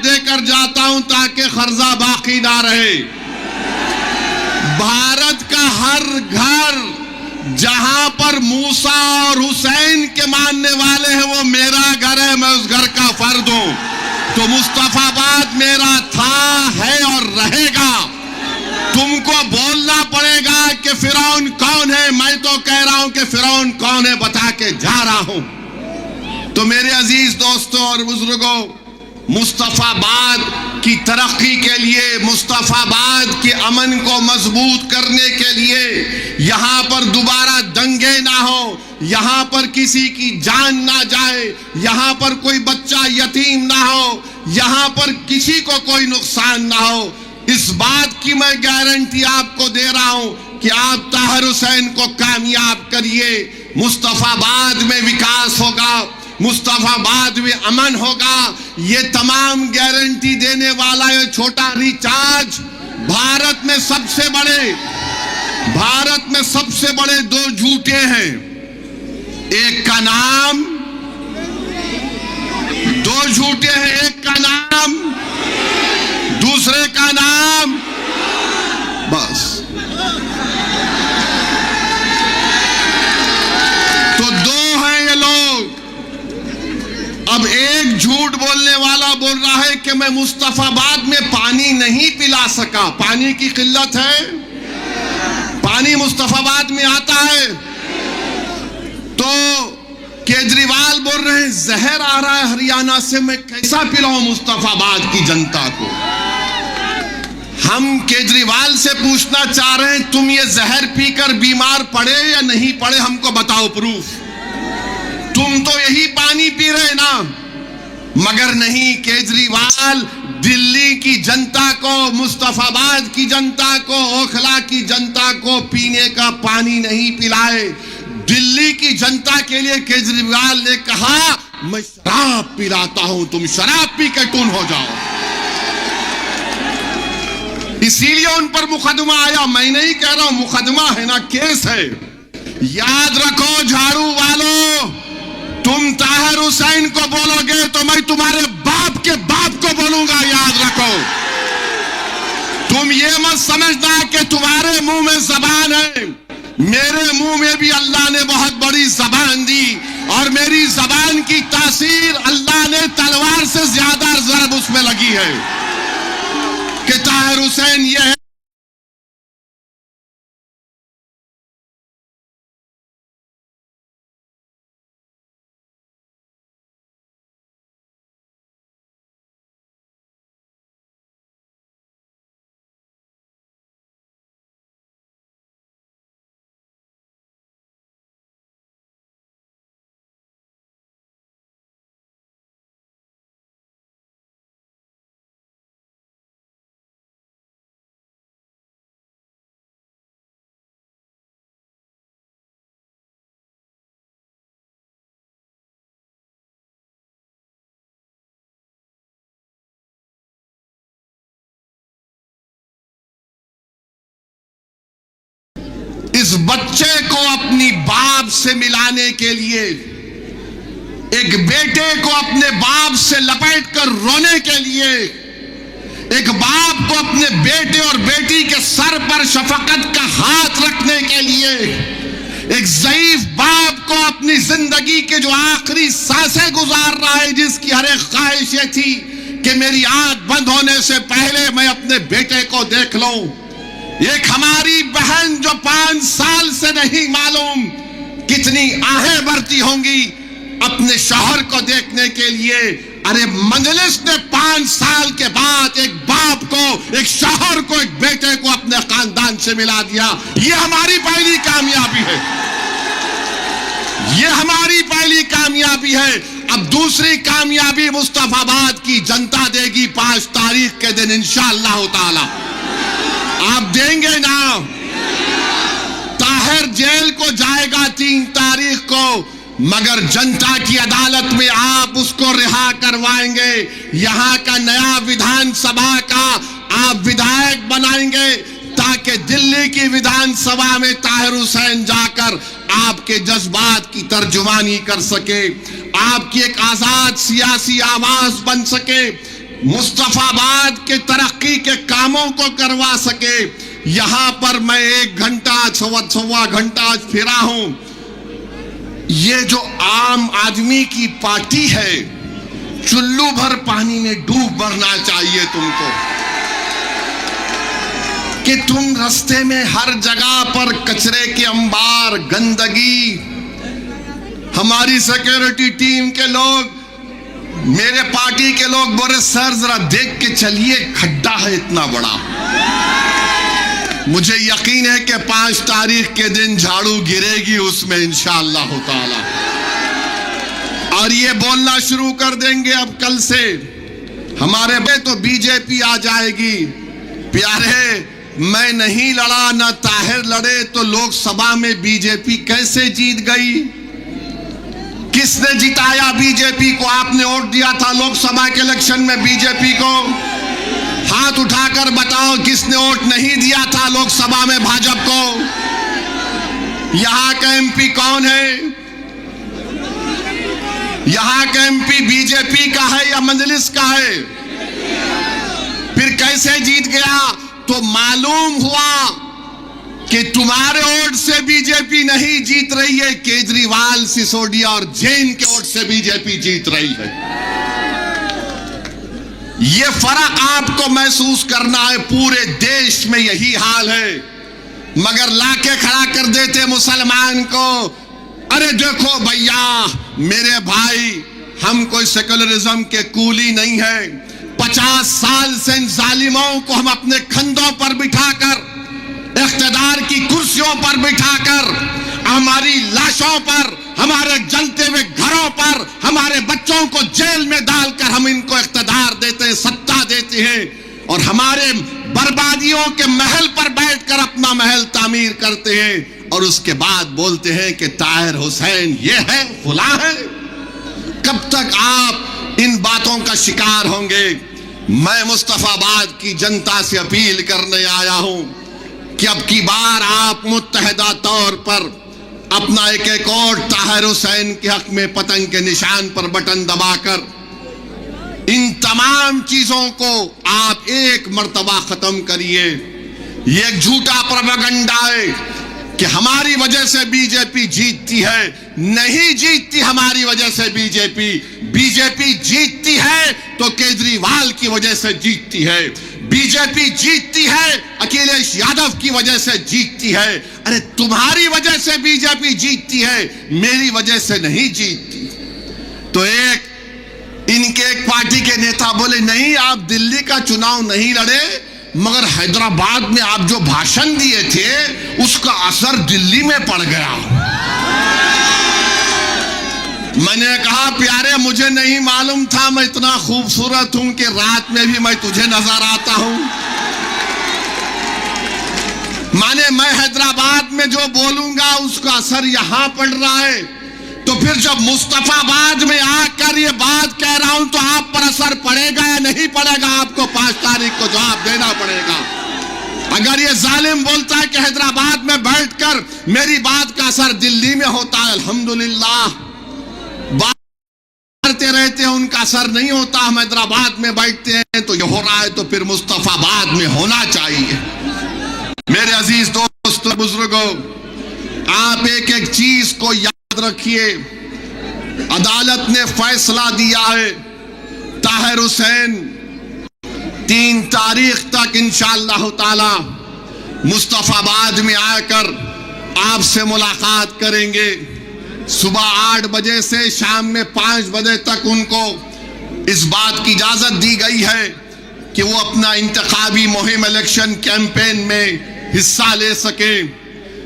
देकर जाता हूं ताकि खर्जा बाकी ना रहे। भारत का हर घर जहां पर मूसा और हुसैन के मानने वाले हैं वो मेरा घर है, मैं उस घर का फर्द हूं। तो मुस्तफाबाद मेरा था, है और रहेगा। तुमको बोलना पड़ेगा कि फिरौन कौन है। मैं तो कह रहा हूं कि फिरौन कौन है बता के जा रहा हूं। तो मेरे अजीज दोस्तों और बुजुर्गों, मुस्तफाबाद की तरक्की के लिए, मुस्तफाबाद के अमन को मजबूत करने के लिए, यहां पर दोबारा दंगे ना हो, यहां पर किसी की जान ना जाए, यहां पर कोई बच्चा यतीम ना हो, यहां पर किसी को कोई नुकसान ना हो, इस बात की मैं गारंटी आपको दे रहा हूं कि आप ताहिर हुसैन को कामयाब करिए। मुस्तफाबाद में विकास होगा, मुस्तफाबाद में अमन होगा। ये तमाम गारंटी देने वाला ये छोटा रिचार्ज भारत में सबसे बड़े दो झूठे हैं। एक का नाम, दो झूठे हैं, एक का नाम, दूसरे का नाम, बस। तो दो हैं ये लोग। अब एक झूठ बोलने वाला बोल रहा है कि मैं मुस्तफाबाद में पानी नहीं पिला सका। पानी की किल्लत है, पानी मुस्तफाबाद में आता है। तो केजरीवाल बोल रहे हैं जहर आ रहा है हरियाणा से, मैं कैसा पिलाऊं मुस्तफाबाद की जनता को। हम केजरीवाल से पूछना चाह रहे हैं तुम ये जहर पीकर बीमार पड़े या नहीं पड़े, हमको बताओ प्रूफ। तुम तो यही पानी पी रहे ना। मगर नहीं, केजरीवाल दिल्ली की जनता को, मुस्तफाबाद की जनता को, ओखला की जनता को पीने का पानी नहीं पिलाए। दिल्ली की जनता के लिए केजरीवाल ने कहा मैं शराब पिलाता हूं, तुम शराब पी के टून हो जाओ। इसीलिए उन पर मुकदमा आया। मैं नहीं कह रहा हूं, मुकदमा है ना, केस है। याद रखो झाड़ू वालों, तुम ताहिर हुसैन को बोलोगे तो मैं तुम्हारे बाप के बाप को बोलूंगा। याद रखो, तुम ये मत समझना कि तुम्हारे मुंह में जबान है। मेरे मुंह में भी अल्लाह ने बहुत बड़ी जबान दी और मेरी जबान की तासीर अल्लाह ने तलवार से ज्यादा ज़रब उसमें लगी है कि ताहिर हुसैन ये है। इस बच्चे को अपनी बाप से मिलाने के लिए, एक बेटे को अपने बाप से लपेटकर रोने के लिए, एक बाप को अपने बेटे और बेटी के सर पर शफकत का हाथ रखने के लिए, एक ज़ईफ बाप को अपनी जिंदगी के जो आखिरी सांसें गुजार रहा है, जिसकी हर एक ख्वाहिश ये थी कि मेरी आंख बंद होने से पहले मैं अपने बेटे को देख लूं। एक हमारी बहन जो 5 साल से नहीं मालूम कितनी आहें भरती होंगी अपने शौहर को देखने के लिए। अरे मजलिस ने 5 साल के बाद एक बाप को, एक शौहर को, एक बेटे को अपने खानदान से मिला दिया। ये हमारी पहली कामयाबी है, ये हमारी पहली कामयाबी है। अब दूसरी कामयाबी मुस्तफाबाद की जनता देगी 5 तारीख के दिन इंशाअल्लाह ताला। आप देंगे ना? ताहिर जेल को जाएगा 3 तारीख को, मगर जनता की अदालत में आप उसको रिहा करवाएंगे। यहां का नया विधानसभा का आप विधायक बनाएंगे ताकि दिल्ली की विधानसभा में ताहिर हुसैन जाकर आपके जज्बात की तर्जुमानी कर सके, आपकी एक आजाद सियासी आवाज बन सके। मुस्तफाबाद के तरक्की के कामों को करवा सके। यहां पर मैं 1 घंटा सवा घंटा फिरा हूं। ये जो आम आदमी की पार्टी है, चुल्लू भर पानी में डूब मरना चाहिए तुमको, कि तुम रास्ते में हर जगह पर कचरे के अंबार, गंदगी, हमारी सिक्योरिटी टीम के लोग, मेरे पार्टी के लोग बोले सर जरा देख के चलिए, खड्डा है इतना बड़ा। मुझे यकीन है कि 5 तारीख के दिन झाड़ू गिरेगी उसमें इंशाअल्लाह ताला, और ये बोलना शुरू कर देंगे अब कल से हमारे बे तो बीजेपी आ जाएगी। प्यारे, मैं नहीं लड़ा, ना ताहिर लड़े, तो लोकसभा में बीजेपी कैसे जीत गई? किसने जिताया बीजेपी को? आपने वोट दिया था लोकसभा के इलेक्शन में बीजेपी को? हाथ उठाकर बताओ किसने वोट नहीं दिया था लोकसभा में भाजपा को? यहां का एमपी कौन है? यहां का एमपी बीजेपी का है या मजलिस का है? फिर कैसे जीत गया? तो मालूम हुआ कि तुम्हारे वोट से बीजेपी नहीं जीत रही है, केजरीवाल, सिसोदिया और जैन के वोट से बीजेपी जीत रही है। यह फर्क आपको महसूस करना है। पूरे देश में यही हाल है, मगर लाके खड़ा कर देते मुसलमान को। अरे देखो भैया, मेरे भाई, हम कोई सेकुलरिज्म के कूली नहीं है। 50 साल से इन जालिमों को हम अपने कंधों पर बिठाकर, इख्तिदार की कुर्सियों पर बिठाकर, हमारी लाशों पर, हमारे जलते हुए घरों पर, हमारे बच्चों को जेल में डालकर हम इनको इख्तिदार देते हैं, सत्ता देते हैं, और हमारे बर्बादियों के महल पर बैठकर अपना महल तामीर करते हैं, और उसके बाद बोलते हैं कि ताहिर हुसैन ये है, फुला है। कब तक आप इन बातों का शिकार होंगे? मैं मुस्तफाबाद की जनता से अपील करने आया हूं कि अब की बार आप मुत्तहिदा तौर पर अपना एक और ताहिर हुसैन के हक में पतंग के निशान पर बटन दबाकर इन तमाम चीजों को आप एक मर्तबा खत्म करिए। ये एक झूठा प्रोपेगेंडा है कि हमारी वजह से बीजेपी जीतती है। नहीं जीतती हमारी वजह से बीजेपी। बीजेपी जीतती है तो केजरीवाल की वजह से जीतती है। बीजेपी जीतती है अखिलेश यादव की वजह से जीतती है। अरे तुम्हारी वजह से बीजेपी जीतती है, मेरी वजह से नहीं जीतती। तो इनके एक पार्टी के नेता बोले नहीं, आप दिल्ली का चुनाव नहीं लड़े, मगर हैदराबाद में आप जो भाषण दिए थे उसका असर दिल्ली में पड़ गया। मैंने कहा प्यारे, मुझे नहीं मालूम था मैं इतना खूबसूरत हूं कि रात में भी मैं तुझे नजर आता हूं। माने मैं हैदराबाद में जो बोलूंगा उसका असर यहां पड़ रहा है, तो फिर जब मुस्तफाबाद में आकर ये बात कह रहा हूं तो आप पर असर पड़ेगा या नहीं पड़ेगा? आपको 5 तारीख को जवाब देना पड़ेगा। अगर ये जालिम बोलता है कि हैदराबाद में बैठकर मेरी बात का असर दिल्ली में होता है, अल्हम्दुलिल्लाह, बात करते रहते हैं उनका असर नहीं होता, हम हैदराबाद में बैठते हैं तो ये हो रहा है, तो फिर मुस्तफाबाद में होना चाहिए। मेरे अजीज दोस्तों, बुजुर्गों, आप एक एक चीज को याद रखिए। अदालत ने फैसला दिया है, ताहिर हुसैन 3 तारीख तक इंशाअल्लाह ताला मुस्तफाबाद में आकर आपसे मुलाकात करेंगे। सुबह 8 बजे से शाम में 5 बजे तक उनको इस बात की इजाजत दी गई है कि वो अपना इंतखाबी मुहिम, इलेक्शन कैंपेन में हिस्सा ले सके।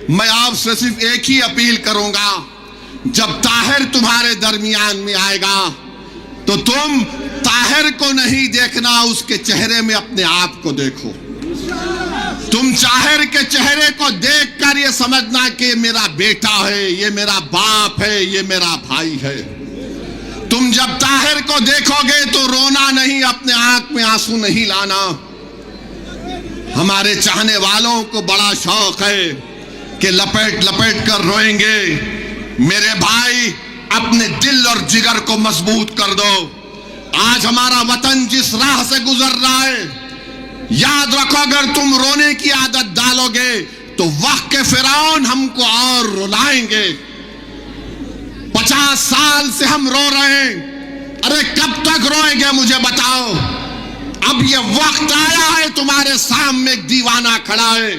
मैं आपसे सिर्फ एक ही अपील करूंगा, जब ताहिर तुम्हारे दरमियान में आएगा तो तुम ताहिर को नहीं देखना, उसके चेहरे में अपने आप को देखो। तुम ताहिर के चेहरे को देखकर ये समझना कि ये मेरा बेटा है, ये मेरा बाप है, ये मेरा भाई है। तुम जब ताहिर को देखोगे तो रोना नहीं, अपने आंख में आंसू नहीं लाना। हमारे चाहने वालों को बड़ा शौक है कि लपेट लपेट कर रोएंगे। मेरे भाई, अपने दिल और जिगर को मजबूत कर दो। आज हमारा वतन जिस राह से गुजर रहा है, याद रखो अगर तुम रोने की आदत डालोगे तो वक्त के फिरौन हमको और रुलाएंगे। 50 साल से हम रो रहे हैं, अरे कब तक रोएंगे मुझे बताओ। अब ये वक्त आया है, तुम्हारे सामने एक दीवाना खड़ा है।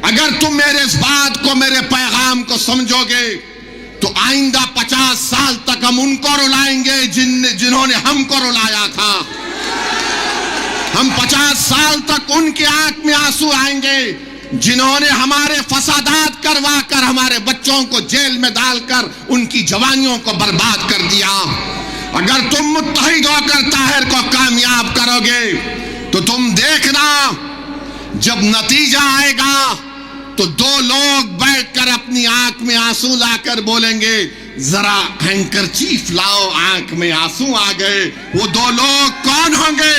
अगर तुम मेरे इस बात को, मेरे पैगाम को समझोगे तो आइंदा 50 साल तक हम उनको रुलाएंगे जिन्होंने हमको रुलाया था। हम 50 साल तक उनकी आंख में आंसू आएंगे जिन्होंने हमारे फसादात करवा कर हमारे बच्चों को जेल में डालकर उनकी जवानियों को बर्बाद कर दिया। अगर तुम मुत्तहिद होकर ताहिर को कामयाब करोगे तो तुम देखना, जब नतीजा आएगा तो 2 लोग बैठकर अपनी आंख में आंसू लाकर बोलेंगे, जरा हैंकरचीफ लाओ, आंख में आंसू आ गए। वो 2 लोग कौन होंगे?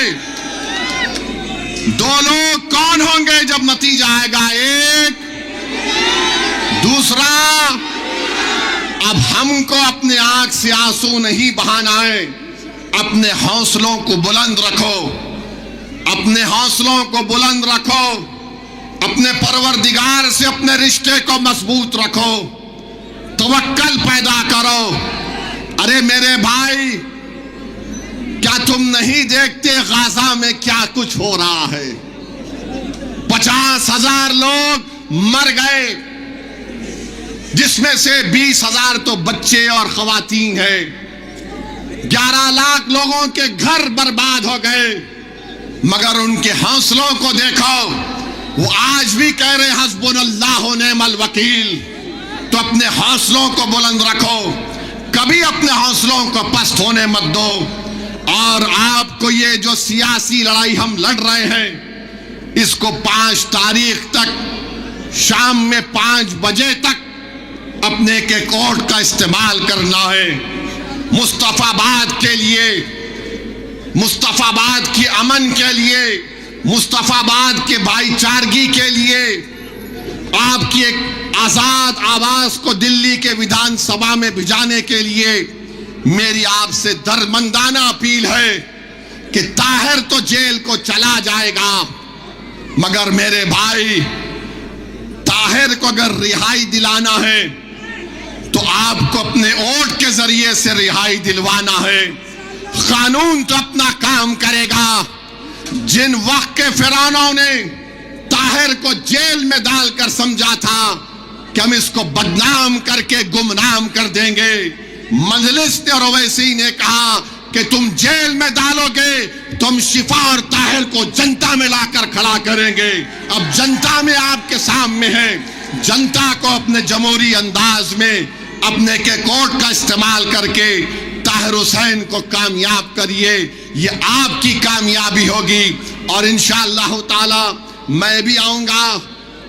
2 लोग कौन होंगे जब नतीजा आएगा? एक, दूसरा, अब हमको अपने आंख से आंसू नहीं बहाना है। अपने हौसलों को बुलंद रखो, अपने हौसलों को बुलंद रखो, अपने परवरदिगार से अपने रिश्ते को मजबूत रखो, तवक्कल पैदा करो। अरे मेरे भाई, क्या तुम नहीं देखते गाजा में क्या कुछ हो रहा है? 50,000 लोग मर गए, जिसमें से 20,000 तो बच्चे और खवातीन हैं। 11 लाख लोगों के घर बर्बाद हो गए, मगर उनके हौसलों को देखो, वो आज भी कह रहे हस्बुनल्लाह व निअमल वकील। तो अपने हौसलों को बुलंद रखो, कभी अपने हौसलों को पस्त होने मत दो। और आपको ये जो सियासी लड़ाई हम लड़ रहे हैं, इसको 5 तारीख तक शाम में 5 बजे तक अपने के कोर्ट का इस्तेमाल करना है। मुस्तफाबाद के लिए, मुस्तफाबाद की अमन के लिए, मुस्तफाबाद के भाईचारगी के लिए, आपकी एक आजाद आवाज को दिल्ली के विधानसभा में भिजाने के लिए मेरी आपसे दरमंदाना अपील है कि ताहिर तो जेल को चला जाएगा, मगर मेरे भाई, ताहिर को अगर रिहाई दिलाना है तो आपको अपने वोट के जरिए से रिहाई दिलवाना है। कानून तो अपना काम करेगा। जिन वक्त के फिरौनों ने ताहिर को जेल में डालकर समझा था कि हम इसको बदनाम करके गुमनाम कर देंगे, मजलिस और ओवैसी ने कहा कि तुम जेल में डालोगे तो हम शिफा और ताहिर को जनता में लाकर खड़ा करेंगे। अब जनता में आपके सामने है, जनता को अपने जमहूरी अंदाज में अपने के कोर्ट का इस्तेमाल करके ताहिर हुसैन को कामयाब करिए। ये आपकी कामयाबी होगी और इंशाअल्लाह ताला मैं भी आऊंगा,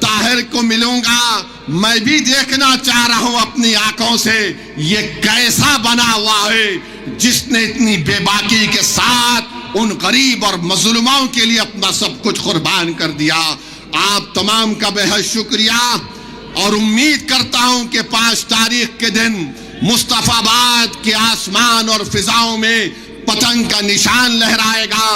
ताहिर को मिलूंगा। मैं भी देखना चाह रहा हूं अपनी आंखों से ये कैसा बना हुआ है जिसने इतनी बेबाकी के साथ उन गरीब और मजलूमों के लिए अपना सब कुछ कुर्बान कर दिया। आप तमाम का बेहद शुक्रिया और उम्मीद करता हूं कि 5 तारीख के दिन मुस्तफाबाद के आसमान और फिजाओं में पतंग का निशान लहराएगा।